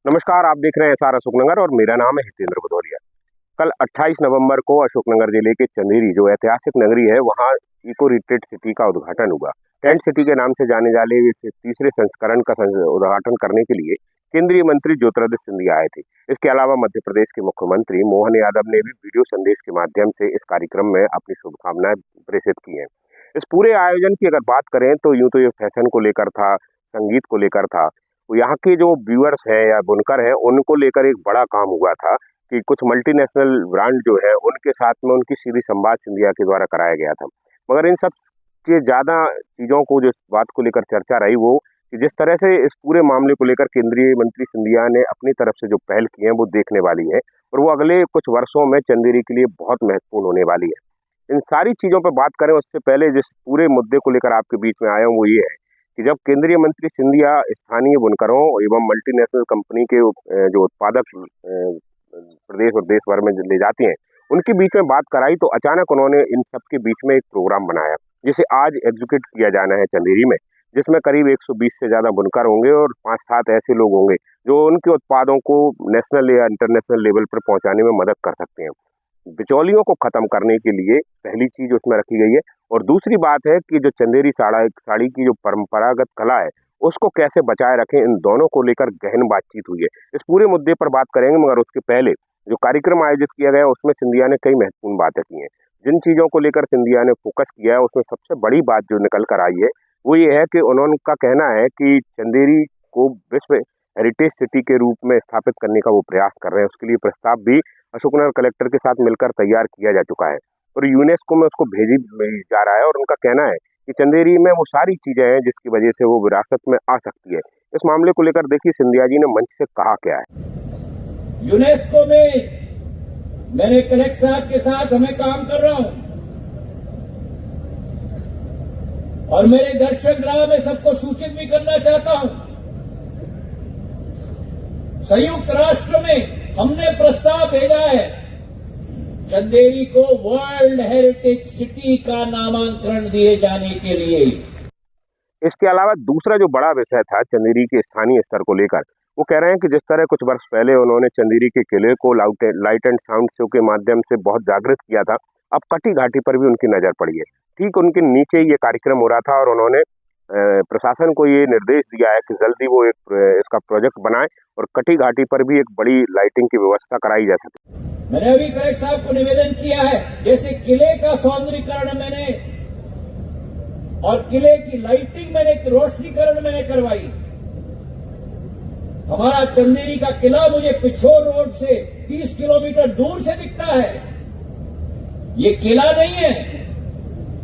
नमस्कार, आप देख रहे हैं एसआर अशोकनगर और मेरा नाम है हितेंद्र भदौरिया। कल 28 नवंबर को अशोकनगर जिले के चंदेरी जो ऐतिहासिक नगरी है वहां इको रिट्रीट सिटी का उद्घाटन हुआ। टेंट सिटी के नाम से जाने जाने इस तीसरे संस्करण का उद्घाटन करने के लिए केंद्रीय मंत्री ज्योतिरादित्य सिंधिया आए थे। इसके अलावा मध्य प्रदेश के मुख्यमंत्री मोहन यादव ने भी वीडियो संदेश के माध्यम से इस कार्यक्रम में अपनी शुभकामनाएं प्रेषित की हैं। इस पूरे आयोजन की अगर बात करें तो यूं तो ये फैशन को लेकर था, संगीत को लेकर था। तो यहाँ के जो व्यूअर्स हैं या बुनकर हैं उनको लेकर एक बड़ा काम हुआ था कि कुछ मल्टीनेशनल ब्रांड जो है उनके साथ में उनकी सीधी संवाद सिंधिया के द्वारा कराया गया था। मगर इन सब से ज़्यादा चीज़ों को जिस बात को लेकर चर्चा रही वो कि जिस तरह से इस पूरे मामले को लेकर केंद्रीय मंत्री सिंधिया ने अपनी तरफ से जो पहल की है वो देखने वाली है और वो अगले कुछ वर्षों में चंदेरी के लिए बहुत महत्वपूर्ण होने वाली है। इन सारी चीज़ों पर बात करें उससे पहले जिस पूरे मुद्दे को लेकर आपके बीच में आया हूँ वो ये है कि जब केंद्रीय मंत्री सिंधिया स्थानीय बुनकरों एवं मल्टीनेशनल कंपनी के जो उत्पादक प्रदेश और देश भर में ले जाती हैं उनके बीच में बात कराई तो अचानक उन्होंने इन सब के बीच में एक प्रोग्राम बनाया जिसे आज एग्जीक्यूट किया जाना है चंदेरी में, जिसमें करीब 120 से ज़्यादा बुनकर होंगे और 5-7 ऐसे लोग होंगे जो उनके उत्पादों को नेशनल या इंटरनेशनल लेवल पर पहुँचाने में मदद कर सकते हैं। बिचौलियों को खत्म करने के लिए पहली चीज उसमें रखी गई है और दूसरी बात है कि जो चंदेरी साड़ी की जो परंपरागत कला है उसको कैसे बचाए रखें, इन दोनों को लेकर गहन बातचीत हुई है। इस पूरे मुद्दे पर बात करेंगे मगर उसके पहले जो कार्यक्रम आयोजित किया गया उसमें सिंधिया ने कई महत्वपूर्ण बातें की हैं। जिन चीज़ों को लेकर सिंधिया ने फोकस किया है उसमें सबसे बड़ी बात जो निकल कर आई है वो ये है कि उनका कहना है कि चंदेरी को विश्व हेरिटेज सिटी के रूप में स्थापित करने का वो प्रयास कर रहे हैं। उसके लिए प्रस्ताव भी अशोकनगर कलेक्टर के साथ मिलकर तैयार किया जा चुका है और यूनेस्को में उसको भेजी जा रहा है और उनका कहना है कि चंदेरी में वो सारी चीजें हैं जिसकी वजह से वो विरासत में आ सकती है। इस मामले को लेकर देखिए सिंधिया जी ने मंच से कहा क्या है। यूनेस्को में मैंने कलेक्टर साहब के साथ हमें काम कर रहा हूं और मेरे दर्शक ग्राह में सबको सूचित भी करना चाहता हूं। संयुक्त राष्ट्र में हमने प्रस्ताव भेजा है चंदेरी को वर्ल्ड हेरिटेज सिटी का नामांकन दिए जाने के लिए। इसके अलावा दूसरा जो बड़ा विषय था चंदेरी के स्थानीय स्तर को लेकर, वो कह रहे हैं कि जिस तरह कुछ वर्ष पहले उन्होंने चंदेरी के किले को लाइट एंड साउंड शो के माध्यम से बहुत जागृत किया था, अब कटी घाटी पर भी उनकी नजर पड़ी है। ठीक उनके नीचे ये कार्यक्रम हो रहा था और उन्होंने प्रशासन को ये निर्देश दिया है कि जल्दी वो एक इसका प्रोजेक्ट बनाए और कटी घाटी पर भी एक बड़ी लाइटिंग की व्यवस्था कराई जा सके। मैंने अभी कलेक्टर साहब को निवेदन किया है, जैसे किले का सौंदर्यीकरण मैंने और किले की लाइटिंग मैंने रोशनीकरण मैंने करवाई। हमारा चंदेरी का किला मुझे पिछोर रोड से 30 किलोमीटर दूर से दिखता है। ये किला नहीं है,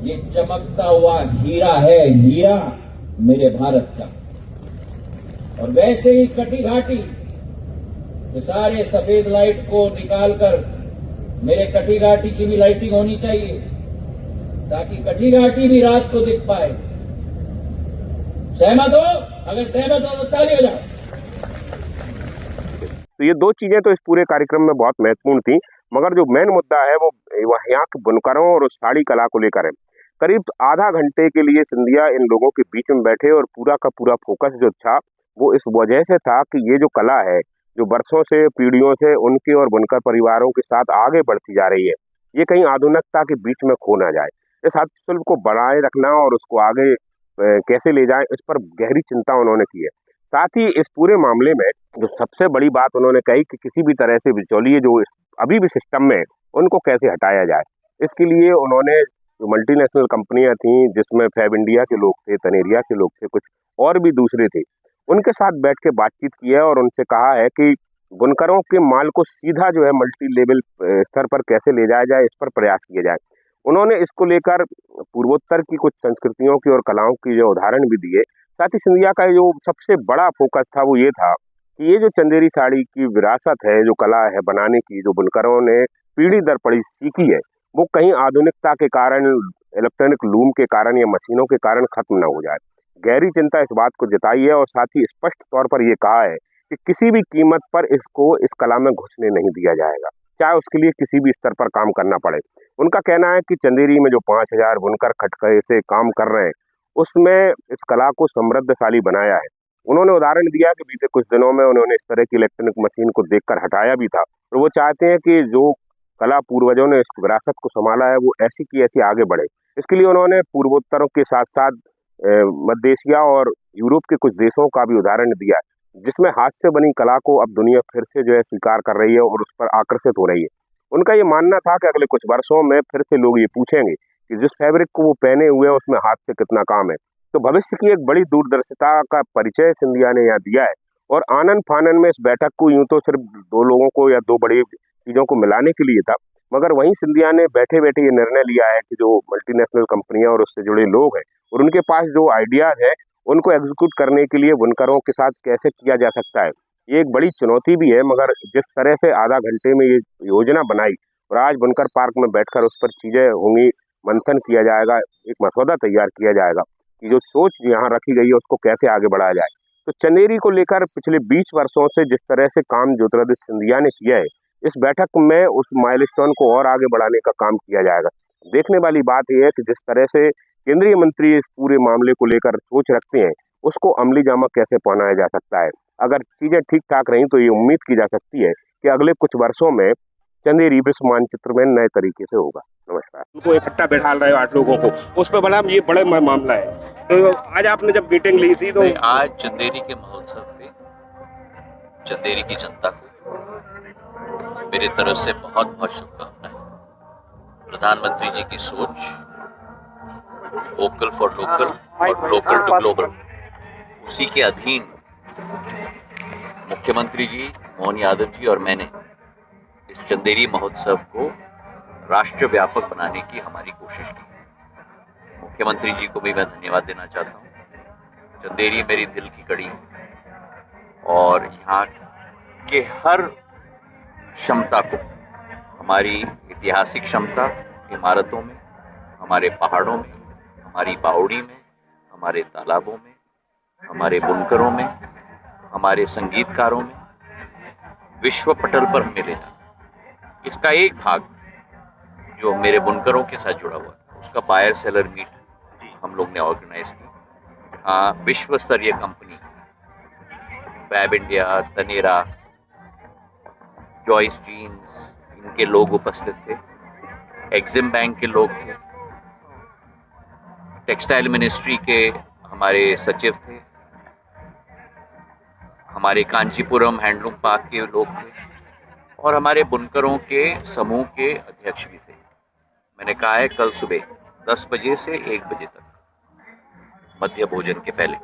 ये चमकता हुआ हीरा है, हीरा मेरे भारत का। और वैसे ही कटी घाटी सारे सफेद लाइट को निकालकर मेरे कटी घाटी की भी लाइटिंग होनी चाहिए ताकि कटी घाटी भी रात को दिख पाए। सहमत हो? अगर सहमत हो तो ताली बजाओ। तो ये दो चीजें तो इस पूरे कार्यक्रम में बहुत महत्वपूर्ण थी मगर जो मेन मुद्दा है वो यहाँ के बुनकरों और उस साड़ी कला को लेकर है। करीब आधा घंटे के लिए सिंधिया इन लोगों के बीच में बैठे और पूरा का पूरा फोकस जो था वो इस वजह से था कि ये जो कला है जो बरसों से पीढ़ियों से उनके और बुनकर परिवारों के साथ आगे बढ़ती जा रही है, ये कहीं आधुनिकता के बीच में खो ना जाए। इस हस्तशिल्प को बनाए रखना और उसको आगे कैसे ले जाए इस पर गहरी चिंता उन्होंने की है। साथ ही इस पूरे मामले में जो सबसे बड़ी बात उन्होंने कही कि किसी भी तरह से बिचौलिए जो अभी भी सिस्टम में उनको कैसे हटाया जाए। इसके लिए उन्होंने जो मल्टीनेशनल कंपनियां थी जिसमें फैब इंडिया के लोग थे, तनेरिया के लोग थे, कुछ और भी दूसरे थे, उनके साथ बैठ के बातचीत की है और उनसे कहा है कि बुनकरों के माल को सीधा जो है मल्टी लेवल स्तर पर कैसे ले जाया जाए इस पर प्रयास किया जाए। उन्होंने इसको लेकर पूर्वोत्तर की कुछ संस्कृतियों की और कलाओं की जो उदाहरण भी दिए। साथ ही सिंधिया का जो सबसे बड़ा फोकस था वो ये था कि ये जो चंदेरी साड़ी की विरासत है, जो कला है बनाने की, जो बुनकरों ने पीढ़ी दर पीढ़ी सीखी है, वो कहीं आधुनिकता के कारण, इलेक्ट्रॉनिक लूम के कारण या मशीनों के कारण खत्म न हो जाए। गहरी चिंता इस बात को जताई है और साथ ही स्पष्ट तौर पर यह कहा है कि किसी भी कीमत पर इसको इस कला में घुसने नहीं दिया जाएगा, चाहे उसके लिए किसी भी स्तर पर काम करना पड़े। उनका कहना है कि चंदेरी में जो 5000 बुनकर खटके से काम कर रहे हैं उसमें इस कला को समृद्धशाली बनाया है। उन्होंने उदाहरण दिया कि बीते कुछ दिनों में उन्होंने इस तरह की इलेक्ट्रॉनिक मशीन को देखकर हटाया भी था, और वो चाहते हैं कि जो कला पूर्वजों ने इस विरासत को संभाला है वो ऐसी की ऐसी आगे बढ़े। इसके लिए उन्होंने पूर्वोत्तरों के साथ साथ मध्य एशिया और यूरोप के कुछ देशों का भी उदाहरण दिया, जिसमें हाथ से बनी कला को अब दुनिया फिर से जो है स्वीकार कर रही है और उस पर आकर्षित हो रही है। उनका ये मानना था कि अगले कुछ वर्षों में फिर से लोग ये पूछेंगे कि जिस फैब्रिक को वो पहने हुए हैं उसमें हाथ से कितना काम है। तो भविष्य की एक बड़ी दूरदर्शिता का परिचय सिंधिया ने यहाँ दिया है। और आनन फानन में इस बैठक को यूं तो सिर्फ दो लोगों को या दो बड़ी चीजों को मिलाने के लिए था, मगर वहीं सिंधिया ने बैठे बैठे ये निर्णय लिया है कि जो मल्टीनेशनल कंपनियां और उससे जुड़े लोग हैं और उनके पास जो आइडियाज है उनको एग्जीक्यूट करने के लिए बुनकरों के साथ कैसे किया जा सकता है। ये एक बड़ी चुनौती भी है, मगर जिस तरह से आधा घंटे में ये योजना बनाई और आज बुनकर पार्क में बैठकर उस पर चीजें होंगी, मंथन किया जाएगा, एक मसौदा तैयार किया जाएगा कि जो सोच यहाँ रखी गई है उसको कैसे आगे बढ़ाया जाए। तो चंदेरी को लेकर पिछले 20 वर्षों से जिस तरह से काम ज्योतिरादित्य सिंधिया ने किया है, इस बैठक में उस माइलस्टोन को और आगे बढ़ाने का काम किया जाएगा। देखने वाली बात यह है कि जिस तरह से केंद्रीय मंत्री इस पूरे मामले को लेकर सोच रखते हैं, उसको अमली जामा कैसे पहनाया जा सकता है। अगर चीजें ठीक ठाक रहीं तो ये उम्मीद की जा सकती है कि अगले कुछ वर्षों में चंदेरी विश्व मानचित्र में नए तरीके से होगा। नमस्कार। उनको इकट्ठा बैठा रहे हो 8 लोगों को, उस पर बड़ा ये बड़ा मामला है। तो आज आपने जब मीटिंग ली थी तो आज चंदेरी के महोत्सव पे चंदेरी की जनता को मेरी तरफ से बहुत बहुत शुभकामनाएं। प्रधानमंत्री जी की सोच वोकल फॉर लोकल और लोकल टू ग्लोबल, उसी के अधीन मुख्यमंत्री जी मोहन यादव जी और मैंने इस चंदेरी महोत्सव को राष्ट्र व्यापक बनाने की हमारी कोशिश की। मुख्यमंत्री जी को भी मैं धन्यवाद देना चाहता हूँ। चंदेरी मेरी दिल की कड़ी है और यहाँ के हर क्षमता को, हमारी ऐतिहासिक क्षमता इमारतों में, हमारे पहाड़ों में, हमारी बावड़ी में, हमारे तालाबों में, हमारे बुनकरों में, हमारे संगीतकारों में विश्व पटल पर हमें ले जाना। इसका एक भाग जो मेरे बुनकरों के साथ जुड़ा हुआ है, उसका बायर सेलर मीट हम लोग ने ऑर्गेनाइज की। हाँ, विश्व स्तरीय कंपनी फैब इंडिया, तनेरा, जॉइस जीन्स, इनके लोग उपस्थित थे। एक्सिम बैंक के लोग थे, टेक्सटाइल मिनिस्ट्री के हमारे सचिव थे, हमारे कांचीपुरम हैंडलूम पार्क के लोग थे और हमारे बुनकरों के समूह के अध्यक्ष भी थे। मैंने कहा है कल सुबह 10 बजे से 1 बजे तक मध्य भोजन के पहले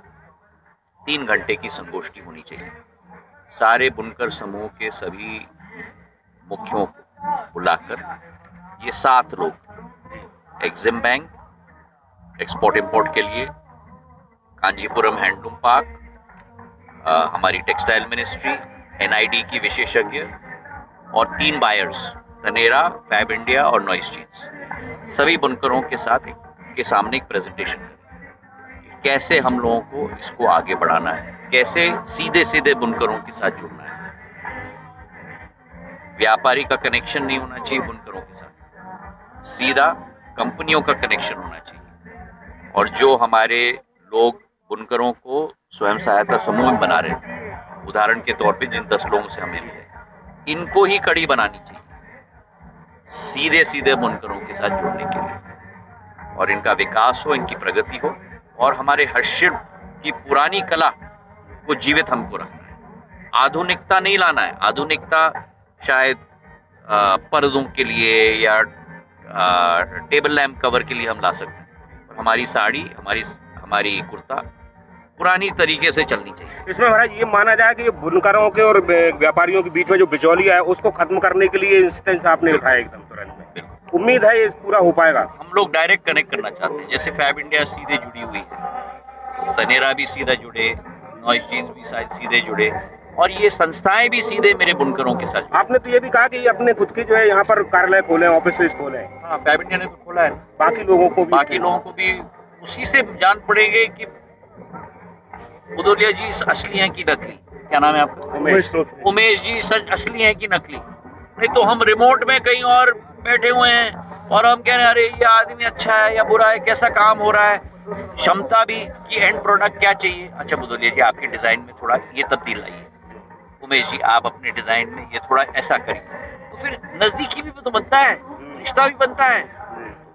3 घंटे की संगोष्ठी होनी चाहिए। सारे बुनकर समूह के सभी मुखियों को बुलाकर ये 7 लोग, एक्सिम बैंक एक्सपोर्ट इंपोर्ट के लिए, कांचीपुरम हैंडलूम पार्क, हमारी टेक्सटाइल मिनिस्ट्री, NID की विशेषज्ञ और 3 बायर्स, तनेरा, फैब इंडिया और नॉइस जीन्स, सभी बुनकरों के साथ के सामने एक प्रेजेंटेशन करें। कैसे हम लोगों को इसको आगे बढ़ाना है, कैसे सीधे सीधे बुनकरों के साथ जुड़ना है। व्यापारी का कनेक्शन नहीं होना चाहिए बुनकरों के साथ, सीधा कंपनियों का कनेक्शन होना चाहिए। और जो हमारे लोग बुनकरों को स्वयं सहायता समूह में बना रहे हैं, उदाहरण के तौर पे जिन 10 लोगों से हमें मिले, इनको ही कड़ी बनानी चाहिए सीधे सीधे बुनकरों के साथ जुड़ने के लिए, और इनका विकास हो, इनकी प्रगति हो, और हमारे हस्तशिल्प की पुरानी कला को जीवित हमको रखना है। आधुनिकता नहीं लाना है। आधुनिकता शायद पर्दों के लिए या टेबल लैंप कवर के लिए हम ला सकते हैं, और हमारी साड़ी, हमारी कुर्ता पुरानी तरीके से चलनी चाहिए। इसमें महाराज ये माना जाए कि बुनकरों के और व्यापारियों के बीच में जो बिचौलिया है उसको खत्म करने के लिए इंस्टेंस आपने उठाया एकदम तुरंत में। उम्मीद है ये पूरा हो पाएगा। हम लोग डायरेक्ट कनेक्ट करना चाहते हैं, जैसे फैब इंडिया सीधे जुड़ी हुई है, तनेरा भी सीधा जुड़े, नॉइस जीन्स भी सीधे जुड़े, और ये संस्थाएं भी सीधे मेरे बुनकरों के साथ। आपने तो ये भी कहा कि ये अपने खुद की जो है यहाँ पर कार्यालय खोले, ऑफिस खोले। हाँ, फैब इंडिया ने तो खोला है। बाकी लोगों को भी उसी से जान पड़ेंगे कि बुदोलिया जी असली हैं कि नकली। क्या नाम है आपका? उमेश जी सच असली हैं कि नकली। नहीं तो हम रिमोट में कहीं और बैठे हुए हैं और हम कह रहे हैं अरे ये आदमी अच्छा है या बुरा है, कैसा काम हो रहा है, क्षमता भी कि एंड प्रोडक्ट क्या चाहिए। अच्छा बुदोलिया जी आपके डिज़ाइन में थोड़ा ये तब्दील लाइए, उमेश जी आप अपने डिज़ाइन में ये थोड़ा ऐसा करिए, तो फिर नज़दीकी भी तो बनता है, रिश्ता भी बनता है।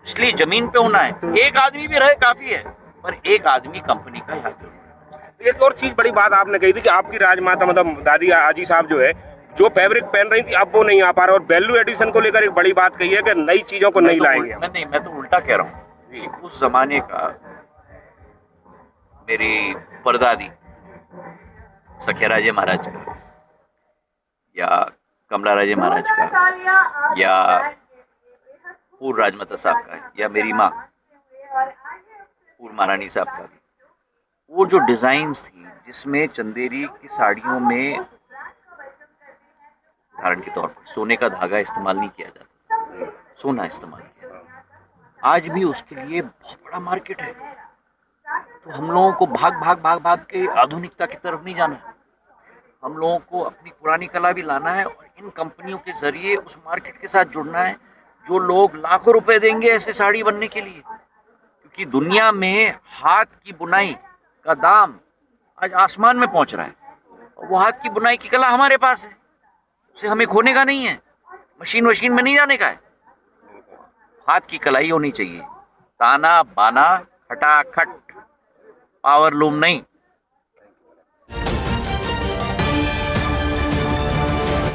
इसलिए ज़मीन पे होना है, एक आदमी भी रहे काफ़ी है, पर एक आदमी कंपनी का यहाँ जरूर। एक और चीज बड़ी बात आपने कही थी कि आपकी राजमाता मतलब दादी आजी साहब जो है जो फैब्रिक पहन रही थी अब वो नहीं आ पा रहा, और वैल्यू एडिशन को लेकर एक बड़ी बात कही है कि नई चीजों को नहीं लाएंगे हम। मैं तो उल्टा कह रहा हूँ कि उस जमाने का मेरी परदादी सख्याराजे महाराज का या कमलाराजे महाराज का या पूर्व राजमाता साहब का या मेरी माँ पूर्व महारानी साहब का भी, वो जो डिज़ाइंस थी जिसमें चंदेरी की साड़ियों में उदाहरण के तौर पर सोने का धागा इस्तेमाल नहीं किया जाता, सोना इस्तेमाल किया जाता, आज भी उसके लिए बहुत बड़ा मार्केट है। तो हम लोगों को भाग के आधुनिकता की तरफ नहीं जाना है, हम लोगों को अपनी पुरानी कला भी लाना है और इन कंपनियों के जरिए उस मार्केट के साथ जुड़ना है जो लोग लाखों रुपए देंगे ऐसे साड़ी बनने के लिए, क्योंकि दुनिया में हाथ की बुनाई का दाम आज आसमान में पहुंच रहा है और वो हाथ की बुनाई की कला हमारे पास है, उसे हमें खोने का नहीं है, मशीन में नहीं जाने का है। हाथ की कलाई होनी चाहिए, ताना बाना खटाखट, पावर लूम नहीं।